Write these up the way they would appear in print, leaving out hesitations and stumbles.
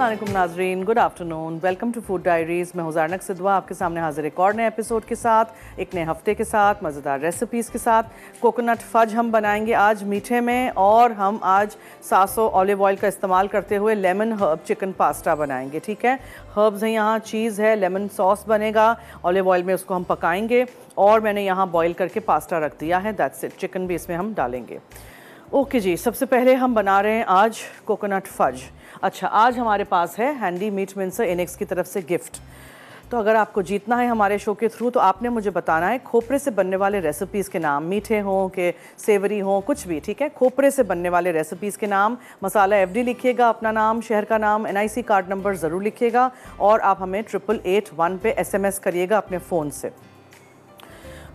अस्सलाम वालेकुम नाजरीन, good afternoon, welcome to food diaries. मैं हुज़ारनक सिद्वा आपके सामने हाजिर एक और नए एपिसोड के साथ, एक नए हफ्ते के साथ, मज़ेदार रेसिपीज़ के साथ। कोकोनट फज हम बनाएंगे आज मीठे में, और हम आज सासो ऑलिव ऑयल का इस्तेमाल करते हुए लेमन हर्ब चिकन पास्ता बनाएंगे। ठीक है, हर्ब्स हैं यहाँ, चीज़ है, लेमन सॉस बनेगा, ऑलिव ऑयल में उसको हम पकाएंगे, और मैंने यहाँ बॉयल करके पास्ता रख दिया है, दैट्स इट। चिकन भी इसमें हम डालेंगे। ओके जी, सबसे पहले हम बना रहे हैं आज कोकोनट फज। अच्छा, आज हमारे पास है हैंडी मीट मिंसर इनेक्स की तरफ से गिफ्ट। तो अगर आपको जीतना है हमारे शो के थ्रू, तो आपने मुझे बताना है खोपरे से बनने वाले रेसिपीज़ के नाम, मीठे हों कि सेवरी हों, कुछ भी। ठीक है, खोपरे से बनने वाले रेसिपीज़ के नाम, मसाला FD लिखिएगा, अपना नाम, शहर का नाम, NIC कार्ड नंबर ज़रूर लिखिएगा, और आप हमें 8881 पे SMS करिएगा अपने फ़ोन से।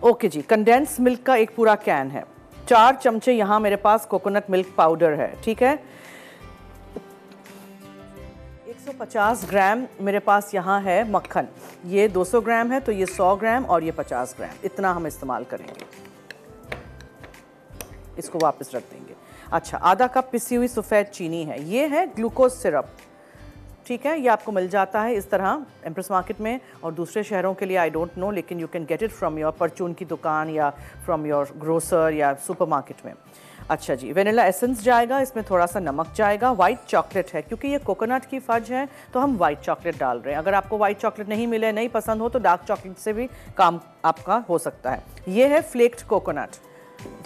ओके जी, कंडेंस मिल्क का एक पूरा कैन है, 4 चमचे यहाँ मेरे पास कोकोनट मिल्क पाउडर है। ठीक है, 150 ग्राम मेरे पास यहाँ है मक्खन, ये 200 ग्राम है, तो ये 100 ग्राम और ये 50 ग्राम, इतना हम इस्तेमाल करेंगे। इसको वापस रख देंगे। अच्छा, आधा कप पिसी हुई सफ़ेद चीनी है, ये है ग्लूकोज सिरप। ठीक है, ये आपको मिल जाता है इस तरह एम्प्रेस मार्केट में, और दूसरे शहरों के लिए आई डोंट नो, लेकिन you can get it from your परचून की दुकान या फ्रॉम योर ग्रोसर या सुपरमार्केट में। अच्छा जी, वेनिला एसेंस जाएगा, इसमें थोड़ा सा नमक जाएगा, वाइट चॉकलेट है, क्योंकि ये कोकोनट की फज है तो हम वाइट चॉकलेट डाल रहे हैं। अगर आपको वाइट चॉकलेट नहीं मिले, नहीं पसंद हो, तो डार्क चॉकलेट से भी काम आपका हो सकता है। ये है फ्लेक्ड कोकोनट,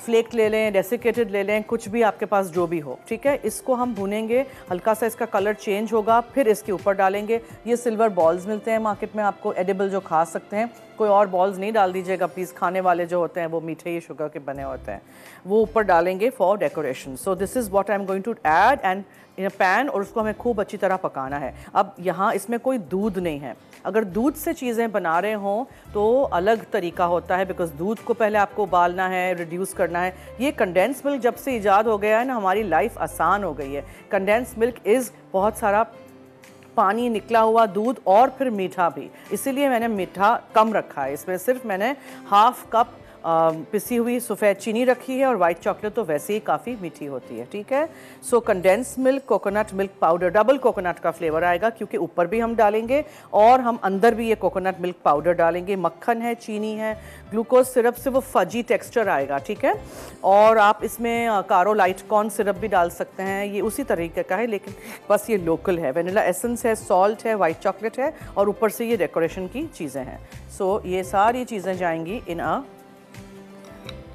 फ्लेक्ड ले लें, डेसिकेटेड ले लें, कुछ भी आपके पास जो भी हो। ठीक है, इसको हम भूनेंगे, हल्का सा इसका कलर चेंज होगा, फिर इसके ऊपर डालेंगे। ये सिल्वर बॉल्स मिलते हैं मार्केट में आपको, एडिबल, जो खा सकते हैं। कोई और बॉल्स नहीं डाल दीजिएगा प्लीज़, खाने वाले जो होते हैं वो मीठे ही शुगर के बने होते हैं, वो ऊपर डालेंगे for decoration. So this is what I am going to add and in a pan, और उसको हमें खूब अच्छी तरह पकाना है। अब यहाँ इसमें कोई दूध नहीं है, अगर दूध से चीज़ें बना रहे हों तो अलग तरीका होता है, बिकॉज दूध को पहले आपको उबालना है, रिड्यूस करना है। ये कंडेंस मिल्क जब से ईजाद हो गया है ना, हमारी लाइफ आसान हो गई है। कंडेंस मिल्क इज़ बहुत सारा पानी निकला हुआ दूध और फिर मीठा भी, इसीलिए मैंने मीठा कम रखा है। इसमें सिर्फ मैंने हाफ कप पिसी हुई सफ़ेद चीनी रखी है, और वाइट चॉकलेट तो वैसे ही काफ़ी मीठी होती है। ठीक है, so condense milk, coconut milk powder, double coconut का फ्लेवर आएगा, क्योंकि ऊपर भी हम डालेंगे और हम अंदर भी ये कोकोनट मिल्क पाउडर डालेंगे। मक्खन है, चीनी है, ग्लूकोज सिरप से वो फजी टेक्स्चर आएगा। ठीक है, और आप इसमें कारो लाइट कॉर्न सिरप भी डाल सकते हैं, ये उसी तरीके का है, लेकिन बस ये लोकल है। वेनिला एसेंस है, सॉल्ट है, वाइट चॉकलेट है, और ऊपर से ये डेकोरेशन की चीज़ें हैं। सो ये सारी चीज़ें जाएंगी इन अ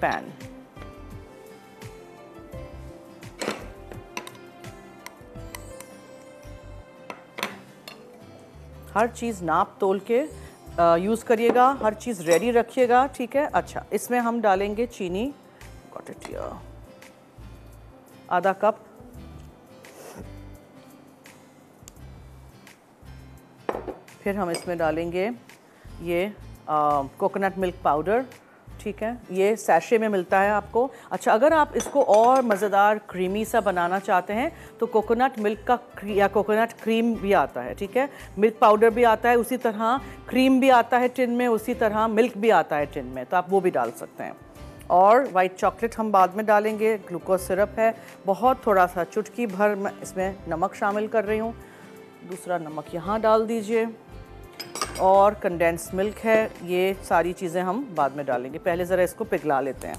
पैन। हर चीज़ नाप तोल के यूज़ करिएगा, हर चीज़ रेडी रखिएगा। ठीक है, अच्छा, इसमें हम डालेंगे चीनी, गॉट इट हियर, आधा कप। फिर हम इसमें डालेंगे ये कोकोनट मिल्क पाउडर। ठीक है, ये सैशे में मिलता है आपको। अच्छा, अगर आप इसको और मज़ेदार क्रीमी सा बनाना चाहते हैं तो कोकोनट मिल्क का या कोकोनट क्रीम भी आता है। ठीक है, मिल्क पाउडर भी आता है, उसी तरह क्रीम भी आता है टिन में, उसी तरह मिल्क भी आता है टिन में, तो आप वो भी डाल सकते हैं। और वाइट चॉकलेट हम बाद में डालेंगे। ग्लूकोज सिरप है, बहुत थोड़ा सा, चुटकी भर मैं इसमें नमक शामिल कर रही हूँ, दूसरा नमक यहाँ डाल दीजिए, और कंडेंस मिल्क है। ये सारी चीज़ें हम बाद में डालेंगे, पहले ज़रा इसको पिघला लेते हैं।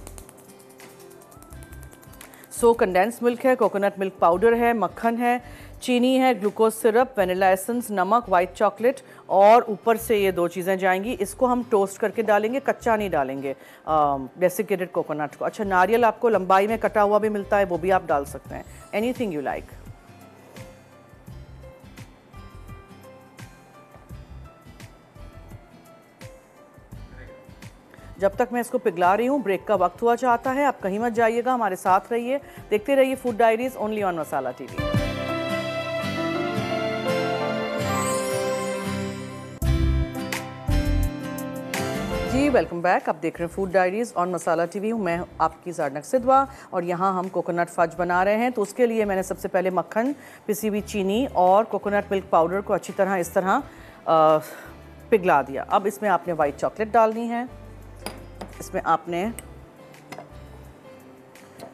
सो कंडेंस मिल्क है, कोकोनट मिल्क पाउडर है, मक्खन है, चीनी है, ग्लूकोज सिरप, वेनिला एसेंस, नमक, वाइट चॉकलेट, और ऊपर से ये 2 चीज़ें जाएंगी। इसको हम टोस्ट करके डालेंगे, कच्चा नहीं डालेंगे, डेसिकेटेड कोकोनट को। अच्छा, नारियल आपको लंबाई में कटा हुआ भी मिलता है, वो भी आप डाल सकते हैं, एनीथिंग यू लाइक। जब तक मैं इसको पिघला रही हूँ, ब्रेक का वक्त हुआ चाहता है, आप कहीं मत जाइएगा, हमारे साथ रहिए, देखते रहिए food diaries only on Masala TV। जी, वेलकम बैक। आप देख रहे हैं food diaries on Masala TV, हूँ मैं आपकी हुज़ारनक सिद्वा, और यहाँ हम कोकोनट फज बना रहे हैं। तो उसके लिए मैंने सबसे पहले मक्खन, पिसी हुई चीनी और कोकोनट मिल्क पाउडर को अच्छी तरह इस तरह पिघला दिया। अब इसमें आपने वाइट चॉकलेट डालनी है, इसमें आपने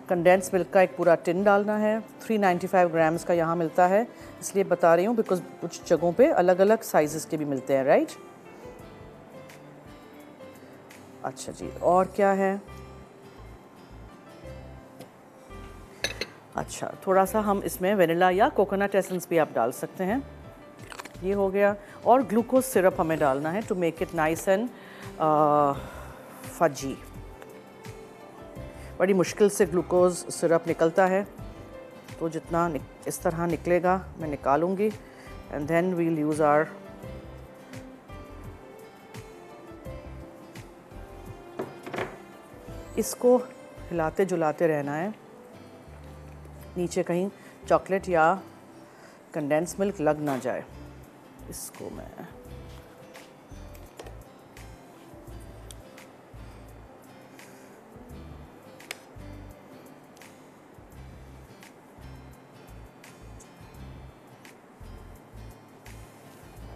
कंडेंस मिल्क का एक पूरा टिन डालना है, 395 ग्राम्स का यहाँ मिलता है। इसलिए बता रही हूँ बिकॉज कुछ जगहों पे अलग अलग साइजेस के भी मिलते हैं, राइट। अच्छा जी, और क्या है? अच्छा, थोड़ा सा हम इसमें वेनिला या कोकोनट एसेंस भी आप डाल सकते हैं। ये हो गया। और ग्लूकोज सिरप हमें डालना है to make it nice and fudgy. बड़ी मुश्किल से ग्लूकोज सिरप निकलता है, तो जितना इस तरह निकलेगा मैं निकालूंगी and then we'll use our इसको हिलाते जुलाते रहना है, नीचे कहीं चॉकलेट या कंडेंस मिल्क लग ना जाए। इसको मैं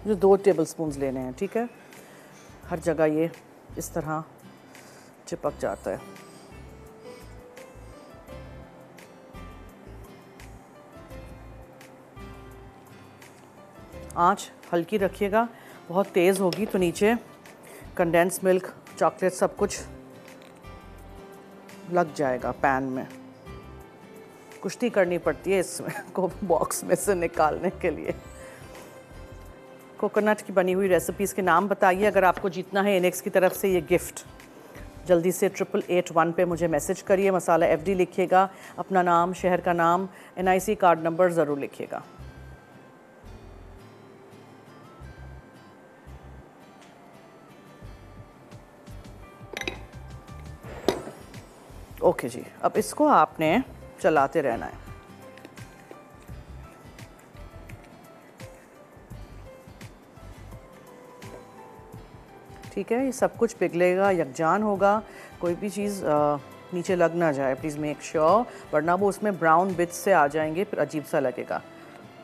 जो 2 टेबलस्पून लेने हैं, ठीक है। हर जगह ये इस तरह चिपक जाता है। आंच हल्की रखिएगा, बहुत तेज़ होगी तो नीचे कंडेंस मिल्क, चॉकलेट सब कुछ लग जाएगा पैन में। कुश्ती करनी पड़ती है इसमें को बॉक्स में से निकालने के लिए। कोकोनट की बनी हुई रेसिपीज़ के नाम बताइए अगर आपको जीतना है इनेक्स की तरफ से ये गिफ्ट। जल्दी से 8881 पे मुझे मैसेज करिए, मसाला FD लिखिएगा, अपना नाम, शहर का नाम, NIC कार्ड नंबर ज़रूर लिखिएगा। ओके जी, अब इसको आपने चलाते रहना है। ठीक है, ये सब कुछ पिघलेगा, यकजान होगा, कोई भी चीज़ नीचे लग ना जाए, प्लीज़ मेक श्योर, वरना वो उसमें ब्राउन बिट्स से आ जाएंगे, फिर अजीब सा लगेगा,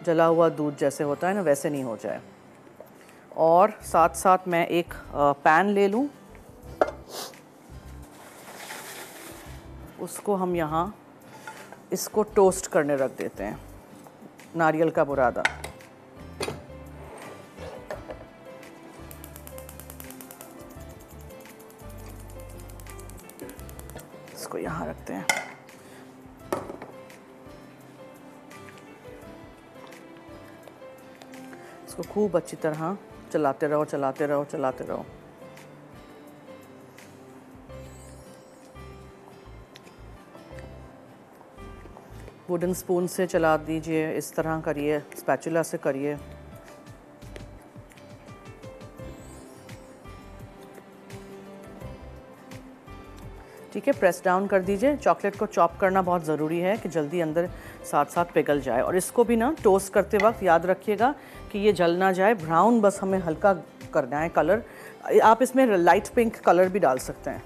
जला हुआ दूध जैसे होता है ना, वैसे नहीं हो जाए। और साथ साथ मैं एक पैन ले लूँ, उसको हम यहाँ इसको टोस्ट करने रख देते हैं, नारियल का बुरादा। इसको यहाँ रखते हैं। इसको खूब अच्छी तरह चलाते रहो, चलाते रहो, चलाते रहो। वुडन स्पून से चला दीजिए, इस तरह करिए, स्पैचुला से करिए। ठीक है, प्रेस डाउन कर दीजिए। चॉकलेट को चॉप करना बहुत ज़रूरी है कि जल्दी अंदर साथ साथ पिघल जाए। और इसको भी ना टोस्ट करते वक्त याद रखिएगा कि ये जल ना जाए, ब्राउन बस हमें हल्का करना है कलर। आप इसमें लाइट पिंक कलर भी डाल सकते हैं।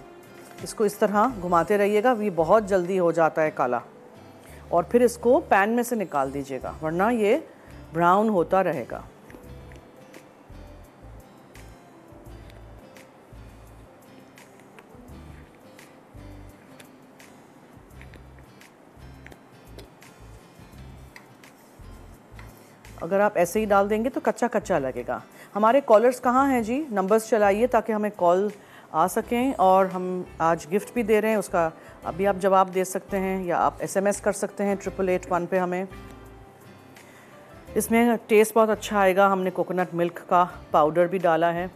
इसको इस तरह घुमाते रहिएगा, ये बहुत जल्दी हो जाता है काला। और फिर इसको पैन में से निकाल दीजिएगा, वरना ये ब्राउन होता रहेगा। अगर आप ऐसे ही डाल देंगे तो कच्चा कच्चा लगेगा। हमारे कॉलर्स कहाँ हैं जी? नंबर्स चलाइए ताकि हमें कॉल आ सकें। और हम आज गिफ्ट भी दे रहे हैं, उसका अभी आप जवाब दे सकते हैं या आप SMS कर सकते हैं 8881 पे हमें। इसमें टेस्ट बहुत अच्छा आएगा, हमने कोकोनट मिल्क का पाउडर भी डाला है।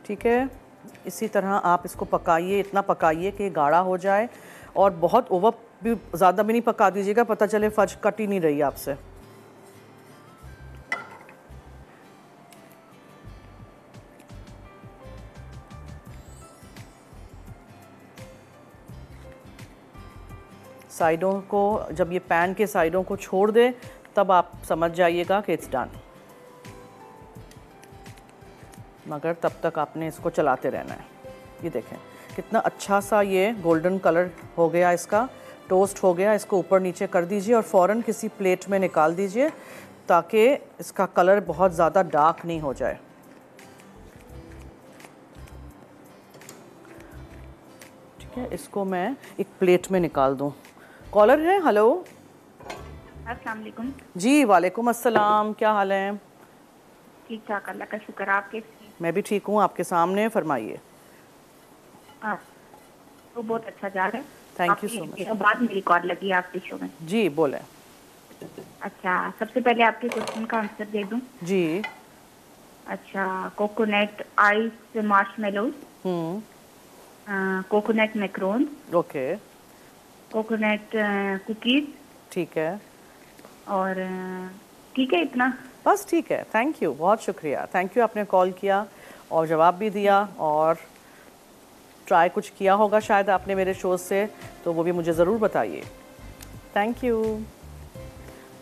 ठीक है, इसी तरह आप इसको पकाइए, इतना पकाइए कि गाढ़ा हो जाए। और बहुत ओवर भी ज़्यादा भी नहीं पका दीजिएगा, पता चले फज कट ही नहीं रही आपसे। साइडों को, जब ये पैन के साइडों को छोड़ दे तब आप समझ जाइएगा कि इट्स डन। मगर तब तक आपने इसको चलाते रहना है। ये देखें कितना अच्छा सा ये गोल्डन कलर हो गया इसका, टोस्ट हो गया, इसको ऊपर नीचे कर दीजिए और फ़ौरन किसी प्लेट में निकाल दीजिए ताकि इसका कलर बहुत ज़्यादा डार्क नहीं हो जाए। ठीक है, इसको मैं एक प्लेट में निकाल दूँ। कॉलर है, हेलो। अस्सलाम वालेकुम। जी वालेकुम अस्सलाम, क्या हाल है? ठीक ठाक, अल्लाह का शुक्र। आप कैसी हैं? मैं भी ठीक हूँ, आपके सामने, फरमाइए। तो बहुत अच्छा जा रहा है। Thank you so much. बाद मेरी कॉल लगी आपके शो में। जी बोलें। अच्छा, सबसे पहले आपके क्वेश्चन का आंसर दे दूं। जी। अच्छा, coconut ice marshmallows, coconut Macron, okay, coconut cookies, ठीक है। और ठीक है, इतना बस ठीक है, थैंक यू, बहुत शुक्रिया, थैंक यू, आपने कॉल किया और जवाब भी दिया, और ट्राई कुछ किया होगा शायद आपने मेरे शो से, तो वो भी मुझे ज़रूर बताइए। Thank you.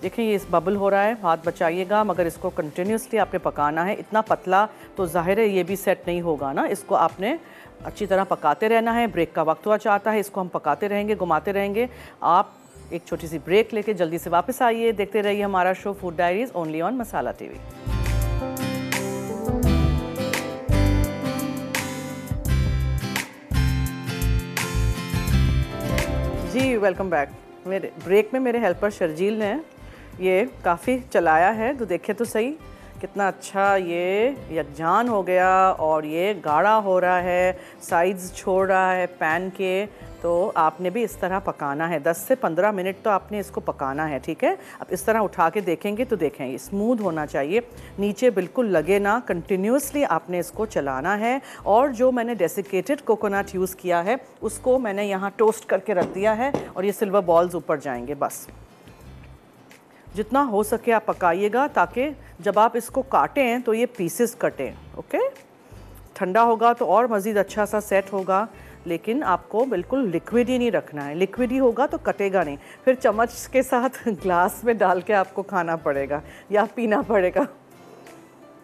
देखिए, ये इस बबल हो रहा है, हाथ बचाइएगा, मगर इसको कंटिन्यूसली आपने पकाना है। इतना पतला तो जाहिर है ये भी सेट नहीं होगा ना, इसको आपने अच्छी तरह पकाते रहना है। ब्रेक का वक्त हुआ चाहता है, इसको हम पकाते रहेंगे, घुमाते रहेंगे। आप एक छोटी सी ब्रेक लेके जल्दी से वापस आइए, देखते रहिए हमारा show food diaries only on Masala TV. जी वेलकम बैक। मेरे ब्रेक में मेरे हेल्पर शर्जील ने ये काफ़ी चलाया है, तो देखे तो सही कितना अच्छा ये यकजान हो गया और ये गाढ़ा हो रहा है, साइड्स छोड़ रहा है पैन के। तो आपने भी इस तरह पकाना है, 10 से 15 मिनट तो आपने इसको पकाना है, ठीक है। अब इस तरह उठा के देखेंगे तो देखें ये स्मूथ होना चाहिए, नीचे बिल्कुल लगे ना, कंटिन्यूसली आपने इसको चलाना है। और जो मैंने डेसिकेटेड कोकोनट यूज़ किया है उसको मैंने यहाँ टोस्ट करके रख दिया है और ये सिल्वर बॉल्स ऊपर जाएंगे। बस जितना हो सके आप पकाइएगा ताकि जब आप इसको काटें तो ये पीसेस कटें, ओके। ठंडा होगा तो और मज़ीद अच्छा सा सेट होगा, लेकिन आपको बिल्कुल लिक्विड ही नहीं रखना है। लिक्विड ही होगा तो कटेगा नहीं, फिर चम्मच के साथ ग्लास में डाल के आपको खाना पड़ेगा या पीना पड़ेगा।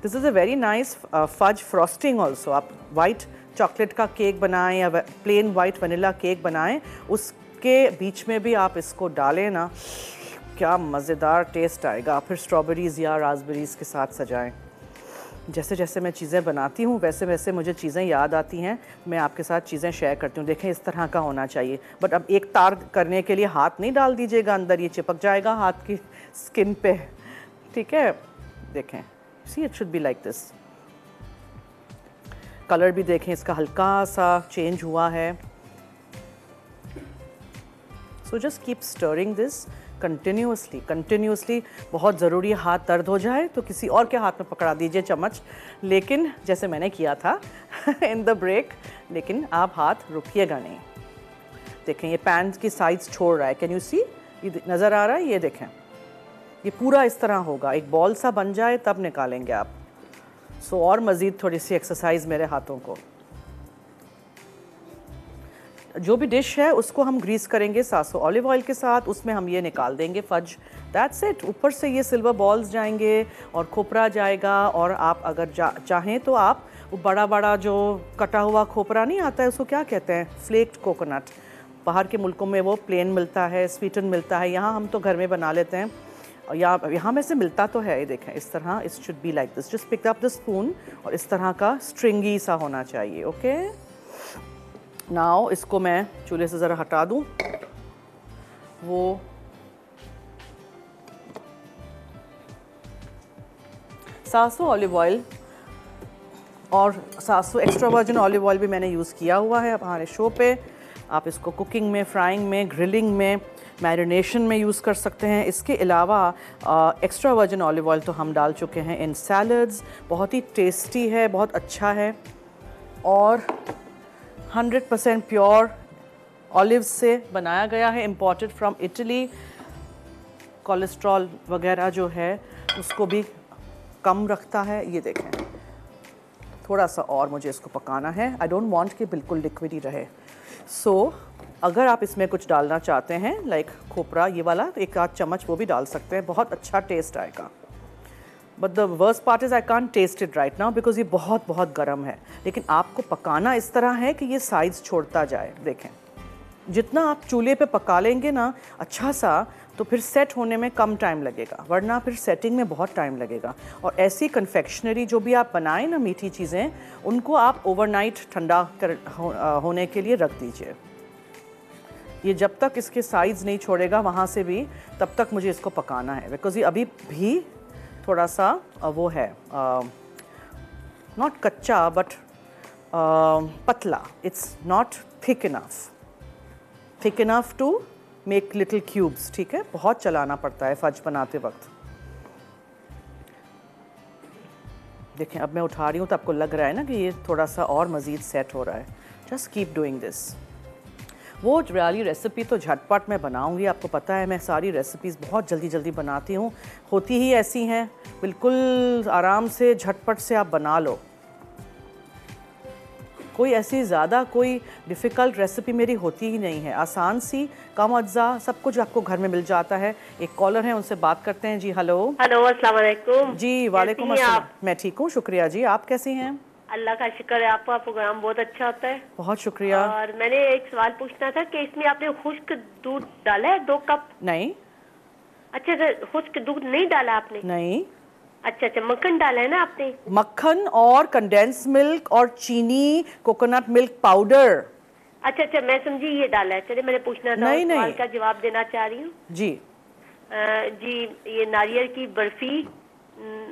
This is a very nice fudge frosting also. आप वाइट चॉकलेट का केक बनाएं या प्लेन वाइट वनीला केक बनाएं, उसके बीच में भी आप इसको डालें ना, क्या मज़ेदार टेस्ट आएगा। फिर स्ट्रॉबेरीज़ या रास्पबेरीज़ के साथ सजाएं। जैसे जैसे मैं चीज़ें बनाती हूँ वैसे वैसे मुझे चीज़ें याद आती हैं, मैं आपके साथ चीज़ें शेयर करती हूँ। देखें, इस तरह का होना चाहिए, बट अब एक तार करने के लिए हाथ नहीं डाल दीजिएगा अंदर, ये चिपक जाएगा हाथ की स्किन पे, ठीक है। देखें, see it should be like this. Colour भी देखें, इसका हल्का सा चेंज हुआ है। So just keep stirring this continuously. बहुत ज़रूरी है, हाथ दर्द हो जाए तो किसी और के हाथ में पकड़ा दीजिए चम्मच, लेकिन जैसे मैंने किया था इन द ब्रेक, लेकिन आप हाथ रुकिएगा नहीं। देखें, ये पैन की साइड्स छोड़ रहा है, कैन यू सी, ये नज़र आ रहा है, ये देखें, ये पूरा इस तरह होगा, एक बॉल सा बन जाए तब निकालेंगे आप। सो और मज़ीद थोड़ी सी एक्सरसाइज मेरे हाथों को। जो भी डिश है उसको हम ग्रीस करेंगे सरसों ऑलिव ऑयल के साथ, उसमें हम ये निकाल देंगे फज, दैट्स इट। ऊपर से ये सिल्वर बॉल्स जाएंगे और खोपरा जाएगा, और आप अगर चाहें तो आप वो बड़ा बड़ा जो कटा हुआ खोपरा नहीं आता है, उसको क्या कहते हैं, फ्लेक्ड कोकोनट। बाहर के मुल्कों में वो प्लेन मिलता है, स्वीटन मिलता है, यहाँ हम तो घर में बना लेते हैं, और यहाँ में से मिलता तो है। ये देखें, इस तरह it should be like this, just pick up the spoon, और इस तरह का स्ट्रिंगी सा होना चाहिए, ओके। नाउ इसको मैं चूल्हे से ज़रा हटा दूँ। वो सरसों ऑलिव ऑयल और सरसों एक्स्ट्रा वर्जिन ऑलिव ऑयल भी मैंने यूज़ किया हुआ है हमारे शो पे। आप इसको कुकिंग में, फ्राइंग में, ग्रिलिंग में, मैरिनेशन में यूज़ कर सकते हैं। इसके अलावा एक्स्ट्रा वर्जिन ऑलिव ऑयल तो हम डाल चुके हैं इन सैलड्स, बहुत ही टेस्टी है, बहुत अच्छा है, और 100% प्योर ऑलिव से बनाया गया है, इम्पोर्टेड फ्रॉम इटली। कोलेस्ट्रॉल वगैरह जो है उसको भी कम रखता है। ये देखें, थोड़ा सा और मुझे इसको पकाना है, आई डोंट वांट कि बिल्कुल लिक्विड ही रहे। सो अगर आप इसमें कुछ डालना चाहते हैं लाइक खोपरा ये वाला, तो एक आध चम्मच वो भी डाल सकते हैं, बहुत अच्छा टेस्ट आएगा। But the worst part is I can't taste it right now because ये बहुत गर्म है, लेकिन आपको पकाना इस तरह है कि ये साइड्स छोड़ता जाए। देखें, जितना आप चूल्हे पे पका लेंगे ना अच्छा सा, तो फिर सेट होने में कम टाइम लगेगा, वरना फिर सेटिंग में बहुत टाइम लगेगा। और ऐसी कन्फेक्शनरी जो भी आप बनाएं ना मीठी चीज़ें, उनको आप ओवरनाइट ठंडा होने के लिए रख दीजिए। ये जब तक इसके साइड्स नहीं छोड़ेगा वहाँ से भी, तब तक मुझे इसको पकाना है, बिकॉज ये अभी भी थोड़ा सा वो है, नॉट कच्चा बट पतला, it's not thick enough to make little cubes. ठीक है, बहुत चलाना पड़ता है फज बनाते वक्त। देखें अब मैं उठा रही हूँ तो आपको लग रहा है ना कि ये थोड़ा सा और मज़ीद सेट हो रहा है। Just keep doing this. वो वाली रेसिपी तो झटपट मैं बनाऊंगी, आपको पता है मैं सारी रेसिपीज़ बहुत जल्दी जल्दी बनाती हूँ, होती ही ऐसी हैं, बिल्कुल आराम से झटपट से आप बना लो। कोई ऐसी ज़्यादा कोई डिफ़िकल्ट रेसिपी मेरी होती ही नहीं है, आसान सी, कम अज्जा, सब कुछ आपको घर में मिल जाता है। एक कॉलर है, उनसे बात करते हैं। जी हेलो। हेलो, अस्सलाम वालेकुम। जी वालेकुम अस्सलाम। मैं ठीक हूँ, शुक्रिया जी, आप कैसी हैं? अल्लाह का शुक्र है, आपका प्रोग्राम बहुत अच्छा होता है। बहुत शुक्रिया। और मैंने एक सवाल पूछना था कि इसमें आपने खुश्क दूध डाला है 2 कप? नहीं। अच्छा सर, खुश्क दूध नहीं डाला आपने? नहीं। अच्छा अच्छा, मक्खन डाला है ना आपने? मक्खन और कंडेंस मिल्क और चीनी, कोकोनट मिल्क पाउडर। अच्छा अच्छा, मैं समझी ये डाला है। चलिए, मैंने पूछना था, नहीं, सवाल नहीं। का जवाब देना चाह रही हूँ। जी जी, ये नारियल की बर्फी,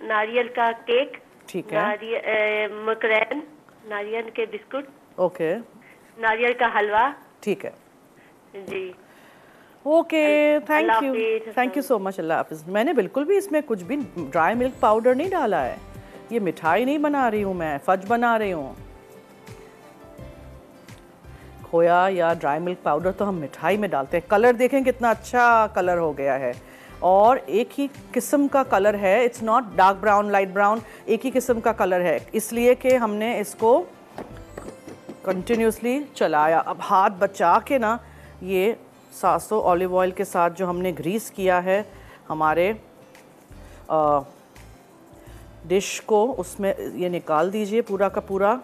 नारियल का केक, ठीक है। मकरैन, नारियल के बिस्कुट, ओके नारियल का हलवा। ठीक है जी, ओके, अल्लाह थैंक हाफिज़। यू सो मच, अल्लाह हाफिज़। मैंने बिल्कुल भी इसमें कुछ भी ड्राई मिल्क पाउडर नहीं डाला है, ये मिठाई नहीं बना रही हूँ मैं, फज बना रही हूँ। खोया या ड्राई मिल्क पाउडर तो हम मिठाई में डालते हैं। कलर देखें कितना अच्छा कलर हो गया है, और एक ही किस्म का कलर है, it's not dark brown light brown, एक ही किस्म का कलर है, इसलिए कि हमने इसको कंटिन्यूसली चलाया। अब हाथ बचा के ना, ये सरसों ऑलिव ऑयल के साथ जो हमने ग्रीस किया है हमारे डिश को, उसमें ये निकाल दीजिए पूरा का पूरा,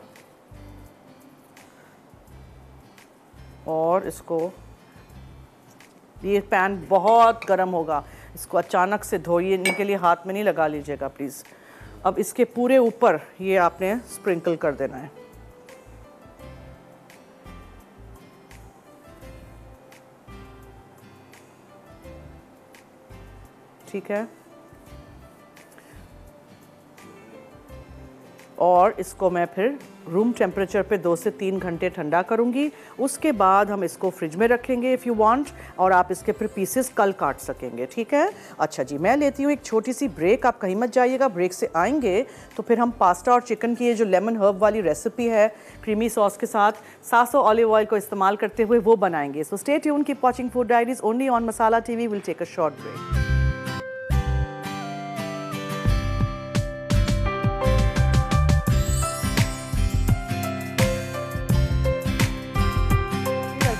और इसको, ये पैन बहुत गर्म होगा, इसको अचानक से धोने के लिए हाथ में नहीं लगा लीजिएगा प्लीज़। अब इसके पूरे ऊपर ये आपने स्प्रिंकल कर देना है। ठीक है, और इसको मैं फिर रूम टेम्परेचर पे 2 से 3 घंटे ठंडा करूंगी। उसके बाद हम इसको फ्रिज में रखेंगे इफ़ यू वांट, और आप इसके फिर पीसेस कल काट सकेंगे। ठीक है, अच्छा जी, मैं लेती हूँ एक छोटी सी ब्रेक, आप कहीं मत जाइएगा। ब्रेक से आएंगे तो फिर हम पास्ता और चिकन की ये जो लेमन हर्ब वाली रेसिपी है क्रीमी सॉस के साथ सरसों ऑलिव ऑयल को इस्तेमाल करते हुए, वो बनाएंगे। So stay tune, keep watching food diaries only on Masala TV. Will take a short break.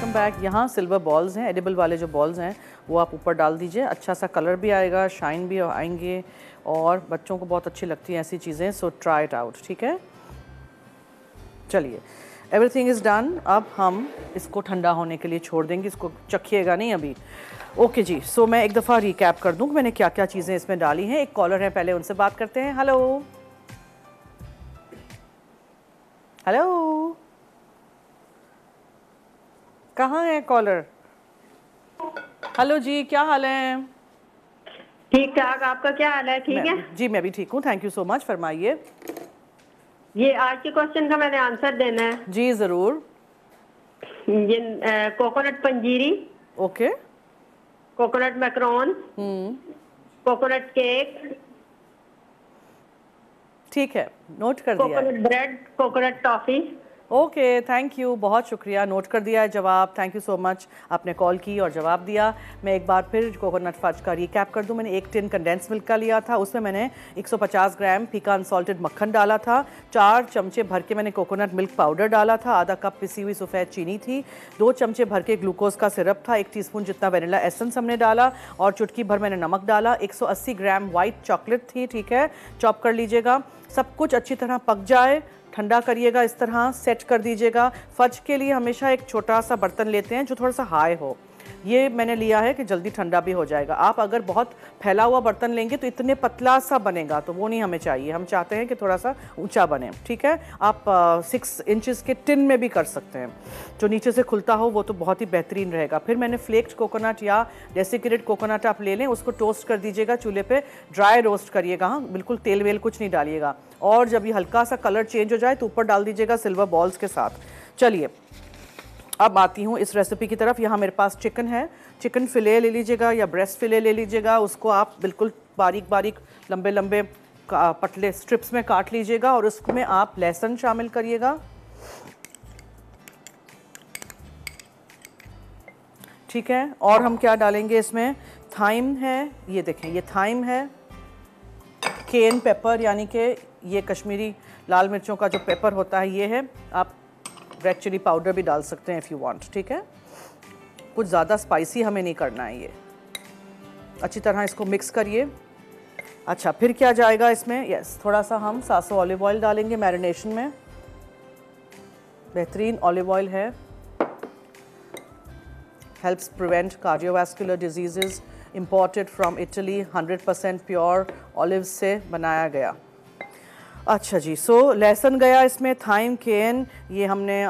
Back. यहाँ सिल्वर बॉल्स हैं, एडिबल वाले जो बॉल्स हैं वो आप ऊपर डाल दीजिए, अच्छा सा कलर भी आएगा, शाइन भी आएंगे, और बच्चों को बहुत अच्छी लगती हैं ऐसी चीज़ें। So try it out. ठीक है, चलिए, एवरीथिंग इज़ डन। अब हम इसको ठंडा होने के लिए छोड़ देंगे, इसको चखिएगा नहीं अभी। ओके जी, सो मैं एक दफ़ा रिकैप कर दूँ मैंने क्या क्या चीज़ें इसमें डाली हैं। एक कॉलर है, पहले उनसे बात करते हैं। हेलो हेलो, कहाँ है कॉलर? हेलो जी, क्या हाल है? ठीक ठाक, आपका क्या हाल है? ठीक है जी, मैं भी ठीक हूँ, थैंक यू सो मच। फरमाइए। ये आज के क्वेश्चन का मैंने आंसर देना है। जी ज़रूर। ये coconut panjiri, okay, coconut macaroon, coconut cake, ठीक है, नोट कर दिया है। Coconut bread, coconut toffee. Okay, thank you, बहुत शुक्रिया, नोट कर दिया है जवाब। थैंक यू सो मच, आपने कॉल की और जवाब दिया। मैं एक बार फिर कोकोनट फज का रिकैप कर दूं। मैंने 1 टिन कंडेंस मिल्क का लिया था, उसमें मैंने 150 ग्राम फीका अनसॉल्टेड मक्खन डाला था, 4 चमचे भर के मैंने कोकोनट मिल्क पाउडर डाला था, आधा कप पिसी हुई सफ़ेद चीनी थी, 2 चमचे भर के ग्लूकोज का सिरप था, 1 टीस्पून जितना वनीला एसेंस हमने डाला, और चुटकी भर मैंने नमक डाला, 180 ग्राम वाइट चॉकलेट थी। ठीक है, चॉप कर लीजिएगा। सब कुछ अच्छी तरह पक जाए, ठंडा करिएगा, इस तरह सेट कर दीजिएगा। फज के लिए हमेशा एक छोटा सा बर्तन लेते हैं जो थोड़ा सा हाई हो, ये मैंने लिया है कि जल्दी ठंडा भी हो जाएगा। आप अगर बहुत फैला हुआ बर्तन लेंगे तो इतने पतला सा बनेगा, तो वो नहीं हमें चाहिए, हम चाहते हैं कि थोड़ा सा ऊंचा बने। ठीक है, आप 6 इंचेस के टिन में भी कर सकते हैं, जो नीचे से खुलता हो वो तो बहुत ही बेहतरीन रहेगा। फिर मैंने फ्लेक्ड कोकोनट या डेसिकेटेड कोकोनट आप ले लें, उसको टोस्ट कर दीजिएगा चूल्हे पे, ड्राई रोस्ट करिएगा, हाँ बिल्कुल तेल वेल कुछ नहीं डालिएगा। और जब ये हल्का सा कलर चेंज हो जाए तो ऊपर डाल दीजिएगा सिल्वर बॉल्स के साथ। चलिए अब आती हूँ इस रेसिपी की तरफ। यहाँ मेरे पास चिकन है, चिकन फिले ले लीजिएगा या ब्रेस्ट फिले ले लीजिएगा, उसको आप बिल्कुल बारीक बारीक लंबे लंबे पतले स्ट्रिप्स में काट लीजिएगा और उसमें आप लहसुन शामिल करिएगा। ठीक है, और हम क्या डालेंगे इसमें, थाइम है, ये देखें ये थाइम है, केन पेपर यानी कि ये कश्मीरी लाल मिर्चों का जो पेपर होता है ये है, आप रेड चिली पाउडर भी डाल सकते हैं इफ़ यू वांट। ठीक है, कुछ ज़्यादा स्पाइसी हमें नहीं करना है ये। अच्छी तरह इसको मिक्स करिए। अच्छा, फिर क्या जाएगा इसमें, यस थोड़ा सा हम सासो ऑलिव ऑयल डालेंगे मैरिनेशन में, बेहतरीन ऑलिव ऑयल है, helps prevent cardiovascular diseases, imported from Italy, 100% pure olive से बनाया गया। अच्छा जी, सो लहसुन गया इसमें, थाइम, केन, ये हमने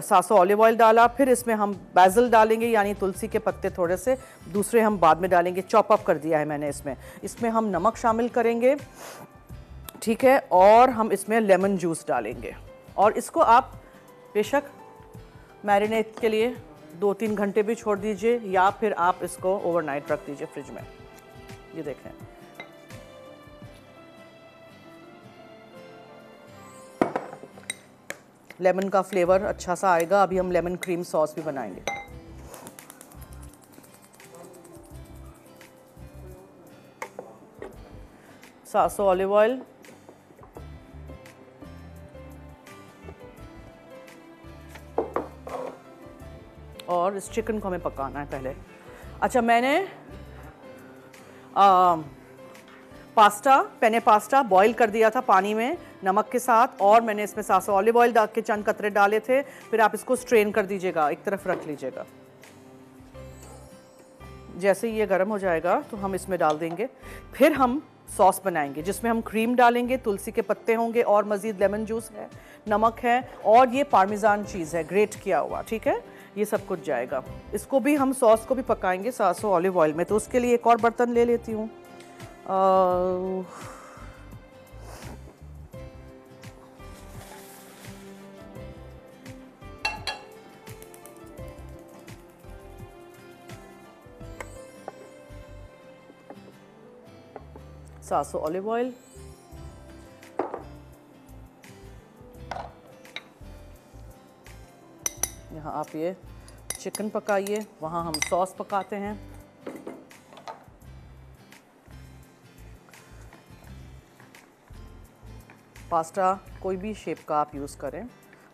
सासो ऑलिव ऑयल डाला। फिर इसमें हम बैजिल डालेंगे यानी तुलसी के पत्ते थोड़े से, दूसरे हम बाद में डालेंगे, चॉप अप कर दिया है मैंने इसमें। इसमें हम नमक शामिल करेंगे, ठीक है, और हम इसमें लेमन जूस डालेंगे। और इसको आप बेशक मैरिनेट के लिए 2-3 घंटे भी छोड़ दीजिए या फिर आप इसको ओवरनाइट रख दीजिए फ्रिज में। ये देखें, लेमन का फ्लेवर अच्छा सा आएगा। अभी हम लेमन क्रीम सॉस भी बनाएंगे। सासो ऑलिव ऑयल, और इस चिकन को हमें पकाना है पहले। अच्छा, मैंने पेने पास्ता बॉईल कर दिया था पानी में नमक के साथ, और मैंने इसमें सासो ऑलिव ऑयल डाल के चंद कतरे डाले थे। फिर आप इसको स्ट्रेन कर दीजिएगा, एक तरफ रख लीजिएगा। जैसे ही ये गर्म हो जाएगा तो हम इसमें डाल देंगे। फिर हम सॉस बनाएंगे जिसमें हम क्रीम डालेंगे, तुलसी के पत्ते होंगे और मज़ीद लेमन जूस है, नमक है, और ये पार्मेजान चीज़ है ग्रेट किया हुआ। ठीक है, ये सब कुछ जाएगा। इसको भी हम सॉस को भी पकाएंगे सासो ऑलिव ऑयल में। तो उसके लिए एक और बर्तन ले लेती हूँ। सासो ऑलिव ऑयल, यहाँ आप ये चिकन पकाइए, वहाँ हम सॉस पकाते हैं। पास्ता कोई भी शेप का आप यूज़ करें,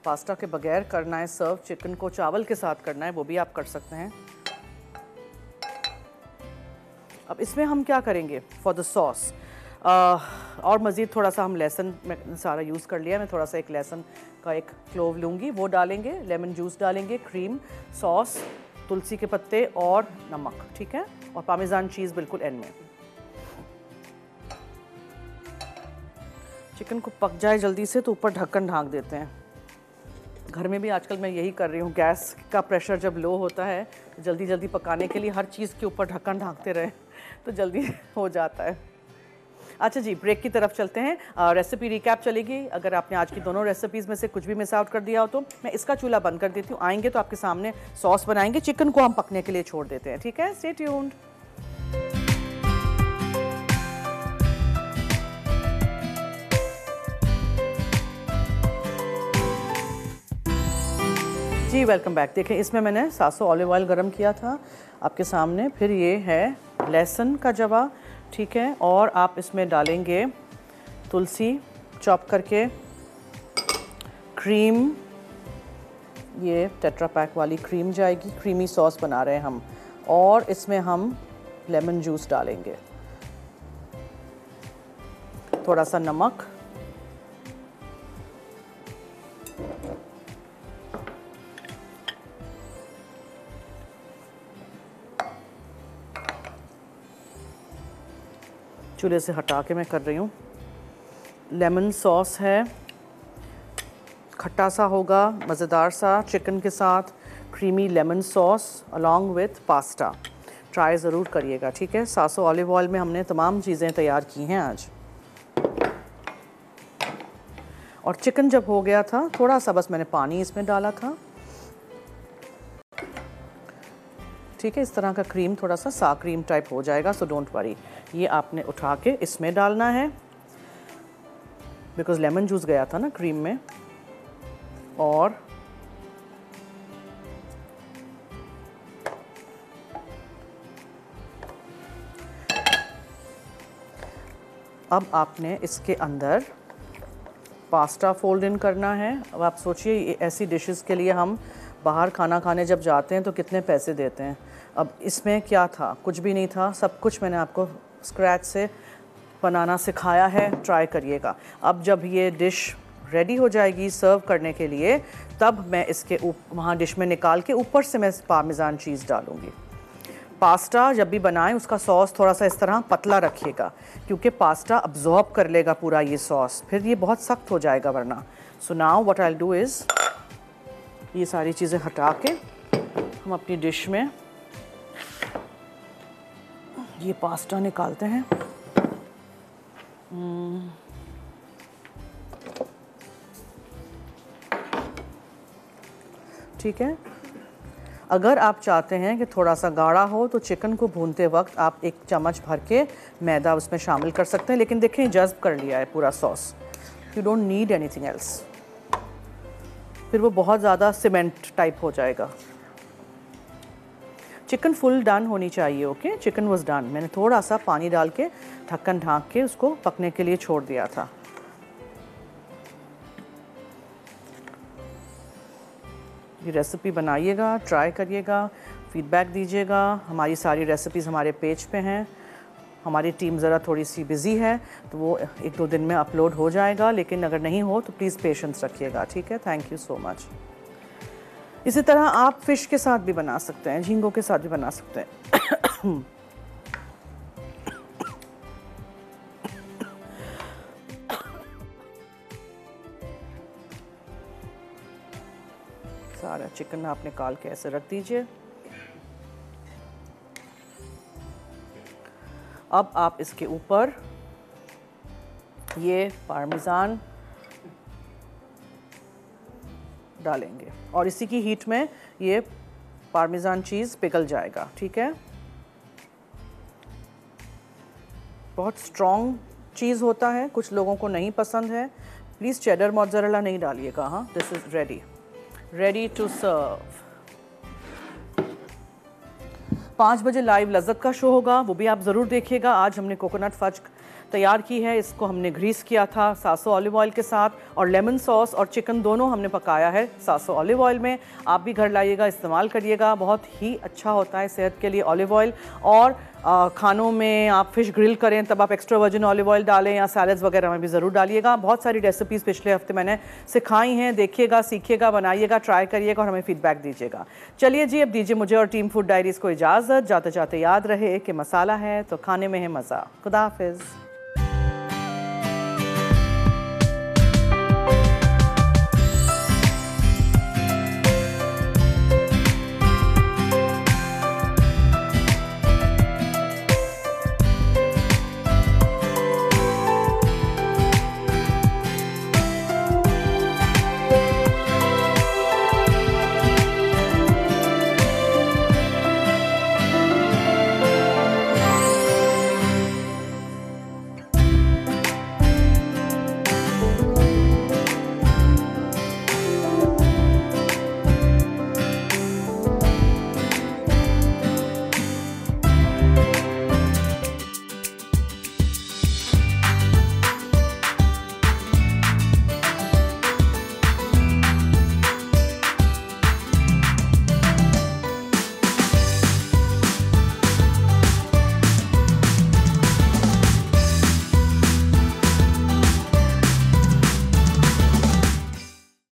पास्ता के बगैर करना है सर्व, चिकन को चावल के साथ करना है वो भी आप कर सकते हैं। अब इसमें हम क्या करेंगे फॉर द सॉस, और मज़ीद थोड़ा सा हम लहसुन में सारा यूज़ कर लिया, मैं थोड़ा सा एक लहसुन का एक क्लोव लूँगी, वो डालेंगे, लेमन जूस डालेंगे, क्रीम, सॉस, तुलसी के पत्ते और नमक। ठीक है, और पार्मेजान चीज़ बिल्कुल एंड में। चिकन को पक जाए जल्दी से तो ऊपर ढक्कन ढाँक देते हैं। घर में भी आजकल मैं यही कर रही हूँ, गैस का प्रेशर जब लो होता है तो जल्दी जल्दी पकाने के लिए हर चीज़ के ऊपर ढक्कन ढाँकते रहें तो जल्दी हो जाता है। अच्छा जी, ब्रेक की तरफ चलते हैं। रेसिपी रिकैप चलेगी। अगर आपने आज की दोनों रेसिपीज़ में से कुछ भी मिस आउट कर दिया हो तो मैं इसका चूल्हा बंद कर देती हूँ। आएंगे तो आपके सामने सॉस बनाएंगे, चिकन को हम पकने के लिए छोड़ देते हैं। ठीक है, स्टे ट्यून्ड। जी वेलकम बैक। देखें, इसमें मैंने सासो ऑलिव ऑयल गरम किया था आपके सामने। फिर ये है लहसुन का जवा, ठीक है, और आप इसमें डालेंगे तुलसी चॉप करके, क्रीम, ये टेट्रा पैक वाली क्रीम जाएगी, क्रीमी सॉस बना रहे हैं हम, और इसमें हम लेमन जूस डालेंगे, थोड़ा सा नमक, चूल्हे से हटा के मैं कर रही हूँ। लेमन सॉस है, खट्टा सा होगा, मज़ेदार सा चिकन के साथ creamy lemon sauce along with pasta. Try ज़रूर करिएगा, ठीक है। सासो ऑलिव ऑयल में हमने तमाम चीज़ें तैयार की हैं आज। और चिकन जब हो गया था थोड़ा सा बस मैंने पानी इसमें डाला था, ठीक है। इस तरह का क्रीम थोड़ा सा सा क्रीम टाइप हो जाएगा, सो डोंट वरी। ये आपने उठा के इसमें डालना है बिकॉज लेमन जूस गया था ना क्रीम में। और अब आपने इसके अंदर पास्ता फोल्ड इन करना है। अब आप सोचिए ऐसी डिशेस के लिए हम बाहर खाना खाने जब जाते हैं तो कितने पैसे देते हैं। अब इसमें क्या था, कुछ भी नहीं था, सब कुछ मैंने आपको स्क्रैच से बनाना सिखाया है, ट्राई करिएगा। अब जब ये डिश रेडी हो जाएगी सर्व करने के लिए, तब मैं इसके वहाँ डिश में निकाल के ऊपर से मैं पार्मेज़ान चीज़ डालूँगी। पास्ता जब भी बनाएं उसका सॉस थोड़ा सा इस तरह पतला रखिएगा, क्योंकि पास्ता अब्जॉर्ब कर लेगा पूरा ये सॉस, फिर ये बहुत सख्त हो जाएगा वरना। So now what I will do is, ये सारी चीज़ें हटा के हम अपनी डिश में ये पास्ता निकालते हैं। ठीक है। अगर आप चाहते हैं कि थोड़ा सा गाढ़ा हो तो चिकन को भूनते वक्त आप 1 चम्मच भर के मैदा उसमें शामिल कर सकते हैं, लेकिन देखें जज़्ब कर लिया है पूरा sauce. You don't need anything else, फिर वो बहुत ज़्यादा सीमेंट टाइप हो जाएगा। चिकन फुल डन होनी चाहिए, ओके। चिकन वाज डन, मैंने थोड़ा सा पानी डाल के ढक्कन ढाँक के उसको पकने के लिए छोड़ दिया था। ये रेसिपी बनाइएगा, ट्राई करिएगा, फीडबैक दीजिएगा। हमारी सारी रेसिपीज़ हमारे पेज पे हैं। हमारी टीम ज़रा थोड़ी सी बिज़ी है तो वो 1-2 दिन में अपलोड हो जाएगा, लेकिन अगर नहीं हो तो प्लीज़ पेशेंस रखिएगा, ठीक है। Thank you so much. इसी तरह आप फ़िश के साथ भी बना सकते हैं, झींगों के साथ भी बना सकते हैं। सारा चिकन आप निकाल के ऐसे रख दीजिए। अब आप इसके ऊपर ये पार्मेज़ान डालेंगे और इसी की हीट में ये पार्मेज़ान चीज़ पिघल जाएगा, ठीक है। बहुत स्ट्रॉन्ग चीज़ होता है, कुछ लोगों को नहीं पसंद है। प्लीज़ चेडर मोज़रेला नहीं डालिएगा। हाँ, this is ready to serve. 5 बजे लाइव लज़्ज़त का शो होगा, वो भी आप ज़रूर देखिएगा। आज हमने कोकोनट फज तैयार की है, इसको हमने ग्रीस किया था सासो ऑलिव ऑयल के साथ, और लेमन सॉस और चिकन दोनों हमने पकाया है सासो ऑलिव ऑयल में। आप भी घर लाइएगा, इस्तेमाल करिएगा, बहुत ही अच्छा होता है सेहत के लिए ऑलिव ऑयल। और खानों में आप फ़िश ग्रिल करें तब आप एक्स्ट्रा वर्जिन ऑलिव ऑयल डालें, या सैलड्स वगैरह में भी ज़रूर डालिएगा। बहुत सारी रेसिपीज़ पिछले हफ्ते मैंने सिखाई हैं, देखिएगा, सीखिएगा, बनाइएगा, ट्राई करिएगा और हमें फीडबैक दीजिएगा। चलिए जी, अब दीजिए मुझे और टीम फूड डायरीज़ को इजाज़त। जाते जाते याद रहे कि मसाला है तो खाने में है मज़ा। खुदा हाफिज़।